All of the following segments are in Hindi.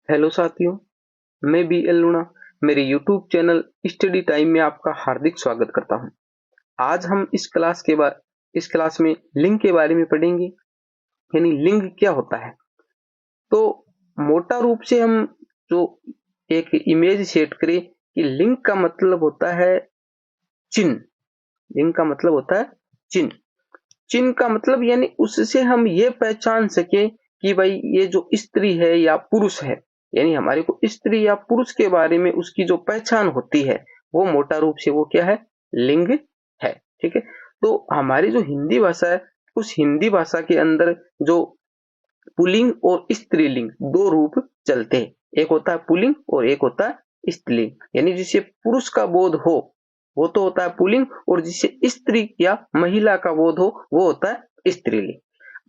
हेलो साथियों, मैं बी एल लूणा मेरे यूट्यूब चैनल स्टडी टाइम में आपका हार्दिक स्वागत करता हूं। आज हम इस क्लास में लिंग के बारे में पढ़ेंगे। यानी लिंग क्या होता है। तो मोटा रूप से हम जो एक इमेज सेट करें कि लिंग का मतलब होता है चिन्ह। लिंग का मतलब होता है चिन्ह। चिन्ह का मतलब यानी उससे हम ये पहचान सके कि भाई ये जो स्त्री है या पुरुष है। यानी हमारे को स्त्री या पुरुष के बारे में उसकी जो पहचान होती है वो मोटा रूप से वो क्या है, लिंग है। ठीक है। तो हमारी जो हिंदी भाषा है उस हिंदी भाषा के अंदर जो पुल्लिंग और स्त्रीलिंग दो रूप चलते हैं। एक होता है पुल्लिंग और एक होता है स्त्रीलिंग। यानी जिसे पुरुष का बोध हो वो तो होता है पुल्लिंग, और जिसे स्त्री या महिला का बोध हो वो होता है स्त्रीलिंग।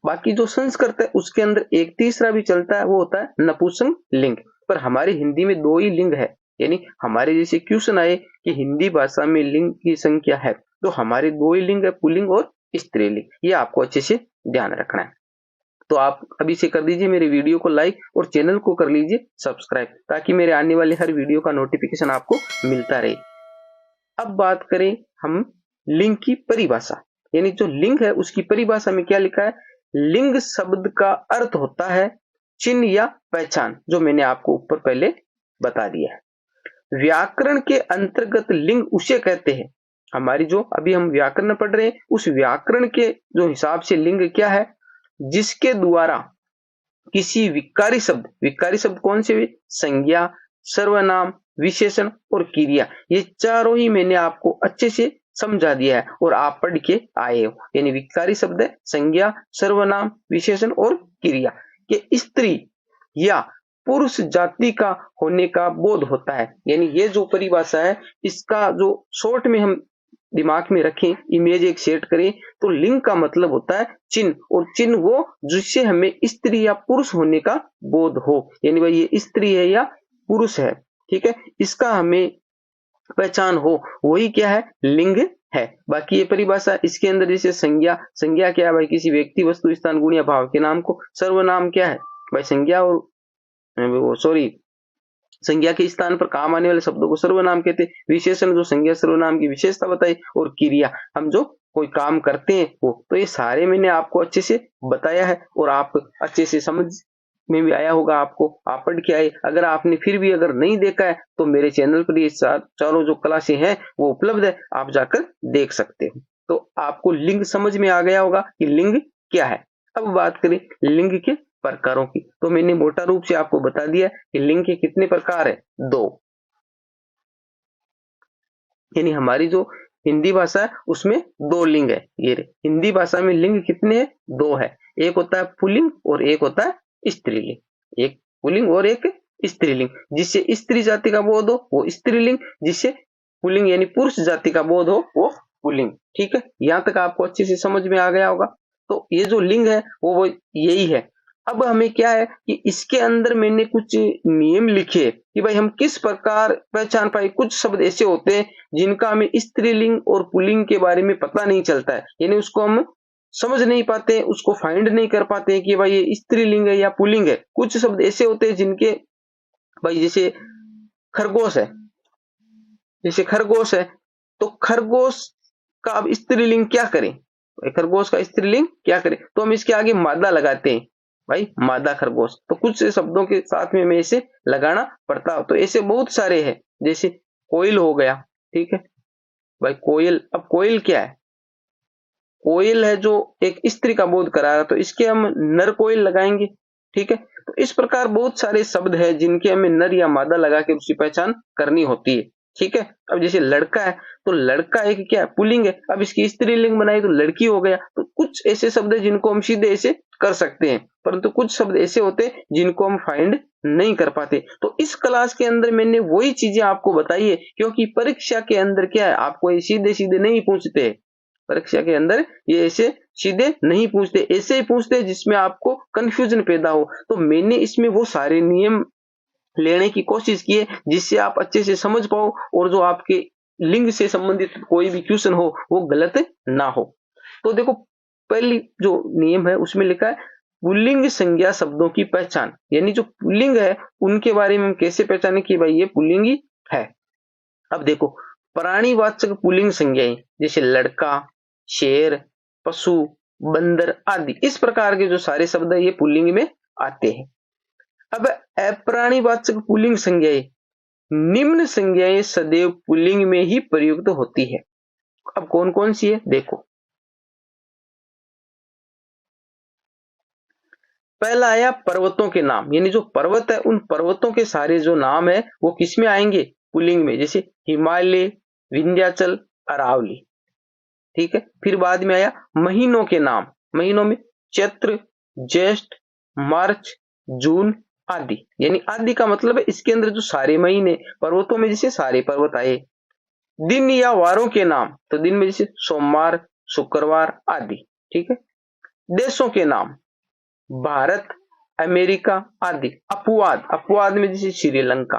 बाकी जो संस्कृत है उसके अंदर एक तीसरा भी चलता है, वो होता है नपुंसक लिंग। पर हमारी हिंदी में दो ही लिंग है। यानी हमारे जैसे क्वेश्चन आए कि हिंदी भाषा में लिंग की संख्या है, तो हमारे दो ही लिंग है, पुल्लिंग और स्त्रीलिंग। ये आपको अच्छे से ध्यान रखना है। तो आप अभी से कर दीजिए मेरे वीडियो को लाइक और चैनल को कर लीजिए सब्सक्राइब, ताकि मेरे आने वाले हर वीडियो का नोटिफिकेशन आपको मिलता रहे। अब बात करें हम लिंग की परिभाषा। यानी जो लिंग है उसकी परिभाषा में क्या लिखा है। लिंग शब्द का अर्थ होता है चिन्ह या पहचान, जो मैंने आपको ऊपर पहले बता दिया है। व्याकरण के अंतर्गत लिंग उसे कहते हैं, हमारी जो अभी हम व्याकरण पढ़ रहे हैं उस व्याकरण के जो हिसाब से लिंग क्या है, जिसके द्वारा किसी विकारी शब्द कौन से हुए, संज्ञा, सर्वनाम, विशेषण और क्रिया, ये चारों ही मैंने आपको अच्छे से समझा दिया है और आप पढ़ के आए हो। यानी विकारी शब्द है संज्ञा, सर्वनाम, विशेषण और क्रिया के स्त्री या पुरुष जाति का होने का बोध होता है। यानी ये जो परिभाषा है इसका जो शॉर्ट में हम दिमाग में रखें, इमेज एक सेट करें, तो लिंग का मतलब होता है चिन्ह, और चिन्ह वो जिससे हमें स्त्री या पुरुष होने का बोध हो। यानी भाई ये स्त्री है या पुरुष है, ठीक है, इसका हमें पहचान हो, वही क्या है, लिंग है। बाकी ये परिभाषा इसके अंदर जैसे संज्ञा क्या है भाई, किसी व्यक्ति, वस्तु, स्थान, गुण या भाव के नाम को। सर्वनाम क्या है भाई, संज्ञा और संज्ञा के स्थान पर काम आने वाले शब्दों को सर्वनाम कहते हैं। विशेषण जो संज्ञा सर्वनाम की विशेषता बताई, और क्रिया हम जो कोई काम करते हैं वो। तो ये सारे मैंने आपको अच्छे से बताया है और आप अच्छे से समझ में भी आया होगा आपको, आप पढ़ के आए। अगर आपने फिर भी अगर नहीं देखा है तो मेरे चैनल पर ये चारों जो क्लासें हैं वो उपलब्ध है, आप जाकर देख सकते हो। तो आपको लिंग समझ में आ गया होगा कि लिंग क्या है। अब बात करें लिंग के प्रकारों की, तो मैंने मोटा रूप से आपको बता दिया कि लिंग के कितने प्रकार है, दो। यानी हमारी जो हिंदी भाषा है उसमें दो लिंग है। ये हिंदी भाषा में लिंग कितने हैं, दो है। एक होता है पुल्लिंग और एक होता है स्त्रीलिंग। एक पुल्लिंग और एक स्त्रीलिंग। जिससे स्त्री जाति का बोध हो वो स्त्रीलिंग, जिससे पुल्लिंग यानी पुरुष जाति का बोध हो वो पुल्लिंग। ठीक है, यहां तक आपको अच्छे से समझ में आ गया होगा। तो ये जो लिंग है वो यही है। अब हमें क्या है कि इसके अंदर मैंने कुछ नियम लिखे कि भाई हम किस प्रकार पहचान पाए। कुछ शब्द ऐसे होते हैं जिनका हमें स्त्रीलिंग और पुल्लिंग के बारे में पता नहीं चलता है, यानी उसको हम समझ नहीं पाते, उसको फाइंड नहीं कर पाते कि भाई ये स्त्रीलिंग है या पुल्लिंग है। कुछ शब्द ऐसे होते हैं जिनके भाई जैसे खरगोश है, जैसे खरगोश है, तो खरगोश का अब स्त्रीलिंग क्या करें, खरगोश का स्त्रीलिंग क्या करें, तो हम इसके आगे मादा लगाते हैं भाई, मादा खरगोश। तो कुछ शब्दों के साथ में हमें इसे लगाना पड़ता है। तो ऐसे बहुत सारे हैं, जैसे कोयल हो गया, ठीक है भाई, कोयल। अब कोयल क्या है, कोयल है जो एक स्त्री का बोध करा रहा, तो इसके हम नर कोयल लगाएंगे। ठीक है, तो इस प्रकार बहुत सारे शब्द है जिनके हमें नर या मादा लगा के उसकी पहचान करनी होती है। ठीक है, अब जैसे लड़का है, तो लड़का एक क्या है, पुल्लिंग है, अब इसकी स्त्रीलिंग बनाई तो लड़की हो गया। तो कुछ ऐसे शब्द है जिनको हम सीधे ऐसे कर सकते हैं, परंतु कुछ शब्द ऐसे होते हैं जिनको हम फाइंड नहीं कर पाते। तो इस क्लास के अंदर मैंने वही चीजें आपको बताई है, क्योंकि परीक्षा के अंदर क्या है, आपको ये सीधे सीधे नहीं पूछते। परीक्षा के अंदर ये ऐसे सीधे नहीं पूछते, ऐसे ही पूछते जिसमें आपको कंफ्यूजन पैदा हो। तो मैंने इसमें वो सारे नियम लेने की कोशिश की है जिससे आप अच्छे से समझ पाओ, और जो आपके लिंग से संबंधित कोई भी क्वेश्चन हो वो गलत ना हो। तो देखो, पहली जो नियम है उसमें लिखा है पुल्लिंग संज्ञा शब्दों की पहचान, यानी जो पुल्लिंग है उनके बारे में हम कैसे पहचाने कि भाई ये पुल्लिंग ही है। अब देखो, प्राणीवाचक पुल्लिंग संज्ञाएं जैसे लड़का, शेर, पशु, बंदर आदि, इस प्रकार के जो सारे शब्द है ये पुल्लिंग में आते हैं। अब अप्राणीवाचक पुल्लिंग संज्ञाएं, निम्न संज्ञाएं सदैव पुल्लिंग में ही प्रयुक्त होती है। अब कौन कौन सी है देखो, पहला आया पर्वतों के नाम, यानी जो पर्वत है उन पर्वतों के सारे जो नाम है वो किस में आएंगे, पुल्लिंग में, जैसे हिमालय, विंध्याचल, अरावली। ठीक है। फिर बाद में आया महीनों के नाम, महीनों में चैत्र, ज्येष्ठ, मार्च, जून आदि, यानी आदि का मतलब है इसके अंदर जो सारे महीने, पर्वतों में जैसे सारे पर्वत आए। दिन या वारों के नाम, तो दिन में जैसे सोमवार, शुक्रवार आदि। ठीक है। देशों के नाम, भारत, अमेरिका आदि। अपवाद, अपवाद में जैसे श्रीलंका,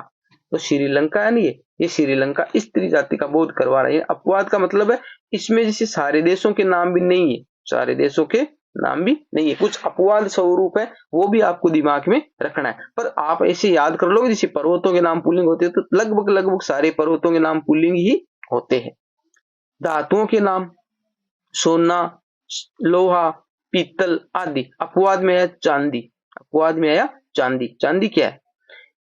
तो श्रीलंका है ना, ये श्रीलंका स्त्री जाति का बोध करवा रहे हैं। अपवाद का मतलब है इसमें जैसे सारे देशों के नाम भी नहीं है, सारे देशों के नाम भी नहीं है, कुछ अपवाद स्वरूप है, वो भी आपको दिमाग में रखना है। पर आप ऐसे याद कर लोगे, जैसे पर्वतों के नाम पुल्लिंग होते हैं तो लगभग लगभग सारे पर्वतों के नाम पुल्लिंग ही होते हैं। धातुओं के नाम, सोना, लोहा, पीतल आदि। अपवाद में आया चांदी, अपवाद में आया चांदी। चांदी क्या है,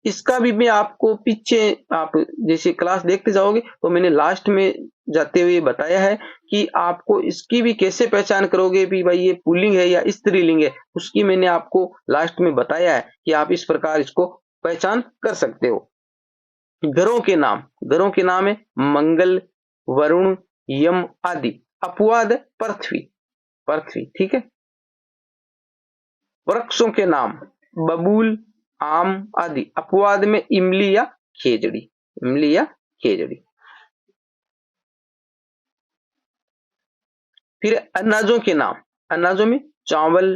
इसका भी मैं आपको पीछे, आप जैसे क्लास देखते जाओगे तो मैंने लास्ट में जाते हुए बताया है कि आपको इसकी भी कैसे पहचान करोगे भी भाई ये पुल्लिंग है या स्त्रीलिंग है, उसकी मैंने आपको लास्ट में बताया है कि आप इस प्रकार इसको पहचान कर सकते हो। ग्रहों के नाम, ग्रहों के नाम है मंगल, वरुण, यम आदि। अपवाद है पृथ्वी, पृथ्वी। ठीक है। वृक्षों के नाम, बबूल, आम आदि। अपवाद में इमली या खेजड़ी, इमली या खेजड़ी। फिर अनाजों के नाम, अनाजों में चावल,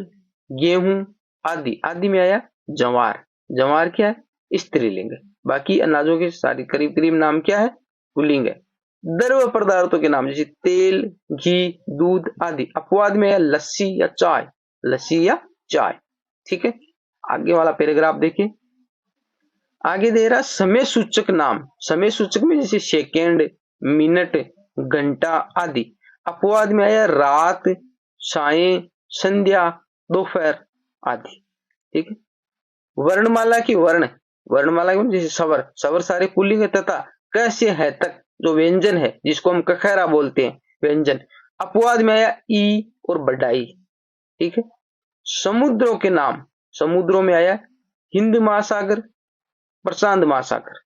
गेहूं आदि। आदि में आया जवार, जवार क्या है, स्त्रीलिंग है। बाकी अनाजों के सारे करीब करीब नाम क्या है, पुल्लिंग है। द्रव पदार्थों के नाम जैसे तेल, घी, दूध आदि। अपवाद में आया लस्सी या चाय, लस्सी या चाय। ठीक है। आगे वाला पैराग्राफ देखिए, आगे दे रहा समय सूचक नाम, समय सूचक में जैसे सेकेंड, मिनट, घंटा आदि। अपवाद में आया रात, सायं, संध्या, दोपहर आदि। ठीक है। वर्णमाला की वर्ण, वर्णमाला की जैसे स्वर, स्वर सारे पुल्लिंग है। तथा क से है तक जो व्यंजन है जिसको हम कखैरा बोलते हैं, व्यंजन। अपवाद में आया ई और बडाई। ठीक है। समुद्रों के नाम, समुद्रों में आया हिंद महासागर, प्रशांत महासागर।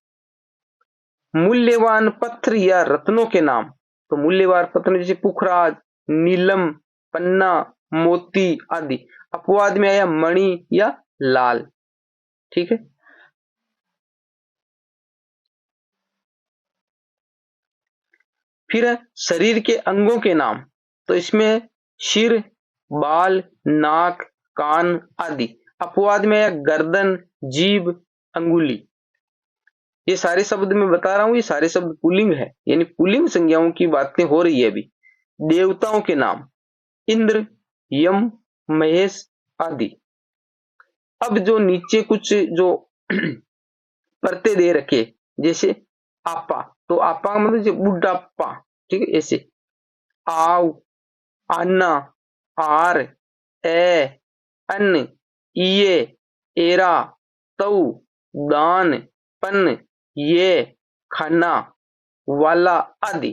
मूल्यवान पत्थर या रत्नों के नाम, तो मूल्यवान पत्थर जैसे पुखराज, नीलम, पन्ना, मोती आदि। अपवाद में आया मणि या लाल। ठीक है। फिर है शरीर के अंगों के नाम, तो इसमें सिर, बाल, नाक, कान आदि। अपवाद में है गर्दन, जीभ, अंगुली। ये सारे शब्द मैं बता रहा हूं, ये सारे शब्द पुल्लिंग है, यानी पुल्लिंग संज्ञाओं की बातें हो रही है अभी। देवताओं के नाम, इंद्र, यम, महेश आदि। अब जो नीचे कुछ जो परते दे रखे, जैसे आपा, तो आपा का मतलब बुढ़ापा। ठीक है। ऐसे आव, आना, आर, ए, अन, इये, एरा, तऊ, दान, पन, ये, खाना, वाला आदि।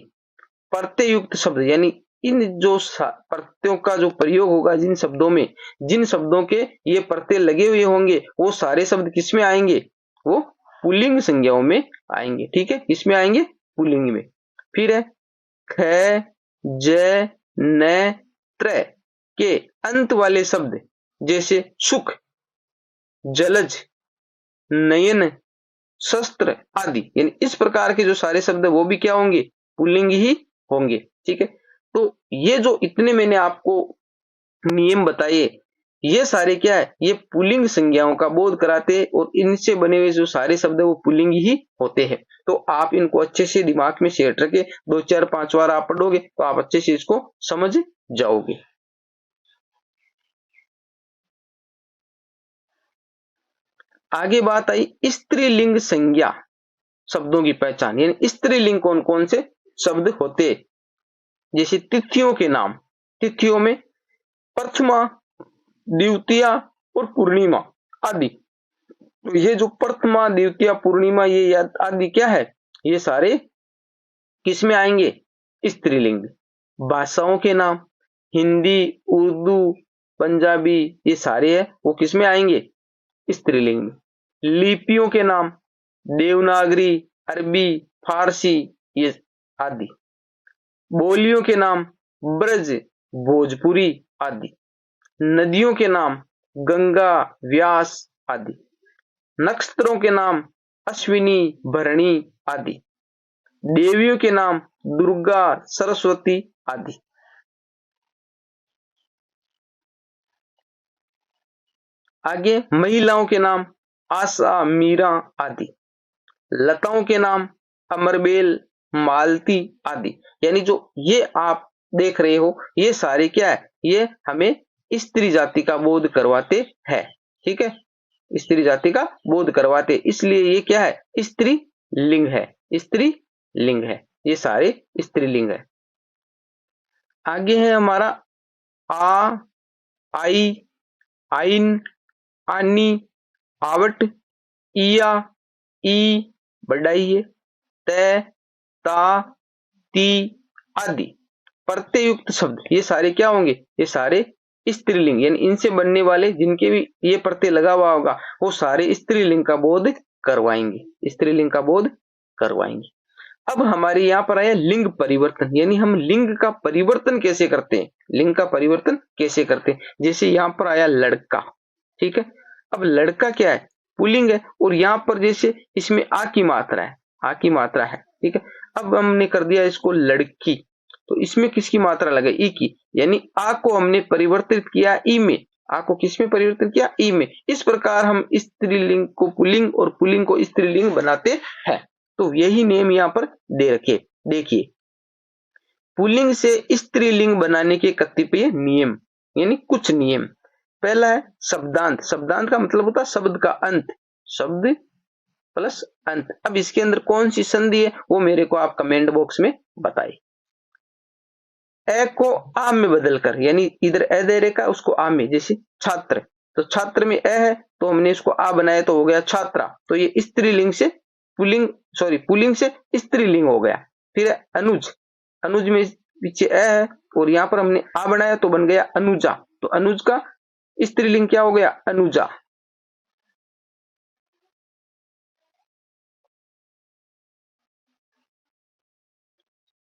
प्रत्यय युक्त शब्द, यानी इन जो प्रत्ययों का जो प्रयोग होगा जिन शब्दों में, जिन शब्दों के ये प्रत्यय लगे हुए होंगे वो सारे शब्द किसमें आएंगे, वो पुल्लिंग संज्ञाओं में आएंगे। ठीक है। किसमें आएंगे, पुल्लिंग में। फिर है ख, ज, न, त्र के अंत वाले शब्द जैसे सुख, जलज, नयन, शस्त्र आदि, यानी इस प्रकार के जो सारे शब्द है वो भी क्या होंगे, पुल्लिंग ही होंगे। ठीक है। तो ये जो इतने मैंने आपको नियम बताए, ये सारे क्या है, ये पुल्लिंग संज्ञाओं का बोध कराते हैं और इनसे बने हुए जो सारे शब्द है वो पुल्लिंग ही होते हैं। तो आप इनको अच्छे से दिमाग में सेट रखे, 2 4 5 बार आप पढ़ोगे तो आप अच्छे से इसको समझ जाओगे। आगे बात आई स्त्रीलिंग संज्ञा शब्दों की पहचान, यानी स्त्रीलिंग कौन कौन से शब्द होते। जैसे तिथियों के नाम, तिथियों में प्रथमा, द्वितीया और पूर्णिमा आदि। तो ये जो प्रथमा, द्वितीया, पूर्णिमा ये आदि क्या है, ये सारे किस में आएंगे, स्त्रीलिंग। भाषाओं के नाम, हिंदी, उर्दू, पंजाबी, ये सारे है वो किस में आएंगे, स्त्रीलिंग में। लिपियों के नाम, देवनागरी, अरबी, फारसी, ये आदि। बोलियों के नाम, ब्रज, भोजपुरी आदि। नदियों के नाम, गंगा, व्यास आदि। नक्षत्रों के नाम, अश्विनी, भरणी आदि। देवियों के नाम, दुर्गा, सरस्वती आदि। आगे महिलाओं के नाम, आशा, मीरा आदि। लताओं के नाम, अमरबेल, मालती आदि। यानी जो ये आप देख रहे हो ये सारे क्या है, ये हमें स्त्री जाति का बोध करवाते हैं। ठीक है, स्त्री जाति का बोध करवाते, इसलिए ये क्या है, स्त्री लिंग है, स्त्री लिंग है, ये सारे स्त्रीलिंग है। आगे है हमारा आ, आई, आइन, आनी, आवट, इया, ई, बढ़ाइए, तय, ता, ती आदि। प्रत्ययुक्त शब्द ये सारे क्या होंगे, ये सारे स्त्रीलिंग, यानी इनसे बनने वाले जिनके भी ये प्रत्यय लगा हुआ होगा वो सारे स्त्रीलिंग का बोध करवाएंगे, स्त्रीलिंग का बोध करवाएंगे। अब हमारे यहाँ पर आया लिंग परिवर्तन, यानी हम लिंग का परिवर्तन कैसे करते हैं, लिंग का परिवर्तन कैसे करते हैं। जैसे यहाँ पर आया लड़का, ठीक है, अब लड़का क्या है, पुल्लिंग है, और यहाँ पर जैसे इसमें आ की मात्रा है, आ की मात्रा है, ठीक है। अब हमने कर दिया इसको लड़की, तो इसमें किसकी मात्रा लगे, ई की, यानी आ को हमने परिवर्तित किया ई में, आ को किस में परिवर्तित किया, ई में। इस प्रकार हम स्त्रीलिंग को पुल्लिंग और पुल्लिंग को स्त्रीलिंग बनाते हैं। तो यही नियम यहाँ पर दे रखे, देखिए पुल्लिंग से स्त्रीलिंग बनाने के कतिपय नियम, यानी कुछ नियम। पहला है शब्दांत, शब्दांत का मतलब होता है शब्द का अंत, शब्द प्लस अंत। अब इसके अंदर कौन सी संधि है वो मेरे को आप कमेंट बॉक्स में बताइए। ए को आ में बदलकर, यानी इधर ए दे रेखा उसको आ में, जैसे छात्र, तो छात्र में ए है तो हमने इसको आ बनाया तो हो गया छात्रा, तो ये स्त्रीलिंग से पुल्लिंग, सॉरी पुल्लिंग से स्त्रीलिंग हो गया। फिर अनुज, अनुज में पीछे ए है और यहां पर हमने आ बनाया तो बन गया अनुजा, तो अनुज का स्त्रीलिंग क्या हो गया, अनुजा।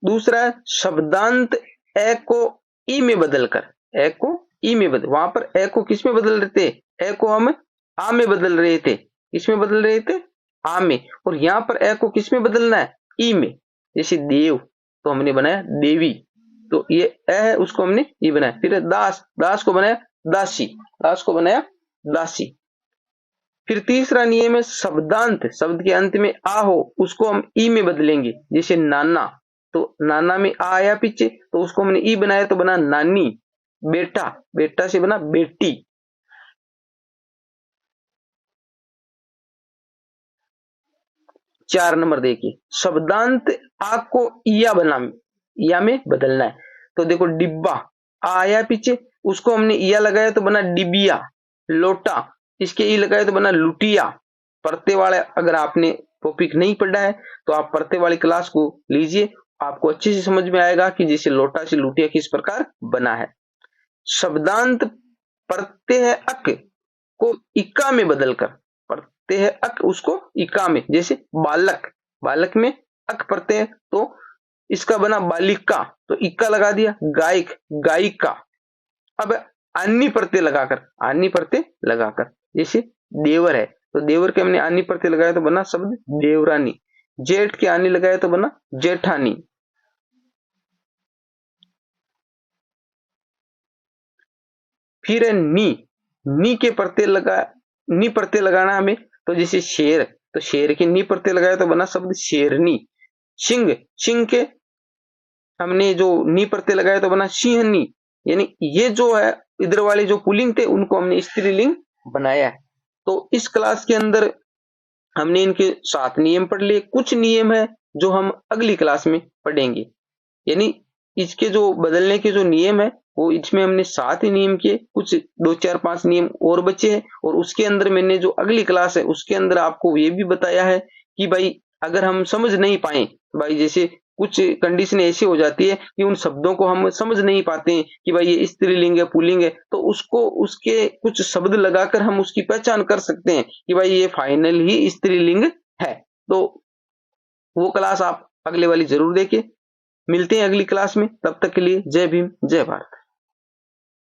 दूसरा है शब्दांत ए को ई में बदलकर, ए को ई में बदल, वहां पर ए को किस में बदल रहे थे, ए को हम आ में बदल रहे थे, किस में बदल रहे थे, आ में, और यहां पर ए को किस में बदलना है, ई में। जैसे देव तो हमने बनाया देवी, तो ये ए है उसको हमने ई बनाया। फिर दास, दास को बनाया दासी, दास को बनाया दासी। फिर तीसरा नियम है शब्दांत, शब्द के अंत में आ हो उसको हम ई में बदलेंगे। जैसे नाना, तो नाना में आ आया पीछे तो उसको हमने ई बनाया तो बना नानी। बेटा, बेटा से बना बेटी। चार नंबर देखिए शब्दांत आ को इया बना, इया में बदलना है। तो देखो डिब्बा, आ आया पीछे उसको हमने इया लगाया तो बना डिबिया। लोटा, इसके ई लगाया तो बना लुटिया। परते वाले अगर आपने टॉपिक नहीं पढ़ा है तो आप परते वाली क्लास को लीजिए, आपको अच्छे से समझ में आएगा कि जैसे लोटा से लुटिया किस प्रकार बना है। शब्दांत प्रत्यय अक को इका में बदलकर, प्रत्यय अक उसको इका में, जैसे बालक, बालक में अक प्रत्यय तो इसका बना बालिका, तो इक्का लगा दिया। गायक, गायिका। अब अन्य प्रत्यय लगाकर, अन्य प्रत्यय लगाकर, जैसे देवर है तो देवर के हमने अन्य प्रत्यय लगाया तो बना शब्द देवरानी। जेठ के अन्य लगाया तो बना जेठानी। फिर है नी के प्रत्यय लगा, नी प्रत्यय लगाना हमें, तो जैसे शेर, तो शेर के नी प्रत्यय लगाया तो बना शब्द शेरनी। सिंह, सिंह के हमने जो नी प्रत्यय लगाया तो बना सिंहनी। यानी ये जो है इधर वाले जो पुल्लिंग थे उनको हमने स्त्रीलिंग बनाया है। तो इस क्लास के अंदर हमने इनके 7 नियम पढ़ लिए। कुछ नियम है जो हम अगली क्लास में पढ़ेंगे। यानी इसके जो बदलने के जो नियम है वो इसमें हमने 7 ही नियम किए, कुछ 2 4 5 नियम और बचे हैं और उसके अंदर मैंने जो अगली क्लास है उसके अंदर आपको ये भी बताया है कि भाई अगर हम समझ नहीं पाए, भाई जैसे कुछ कंडीशन ऐसी हो जाती है कि उन शब्दों को हम समझ नहीं पाते हैं कि भाई ये स्त्रीलिंग है पुल्लिंग है, तो उसको उसके कुछ शब्द लगाकर हम उसकी पहचान कर सकते हैं कि भाई ये फाइनल ही स्त्रीलिंग है। तो वो क्लास आप अगले वाली जरूर देखिए। मिलते हैं अगली क्लास में, तब तक के लिए जय भीम जय भारत।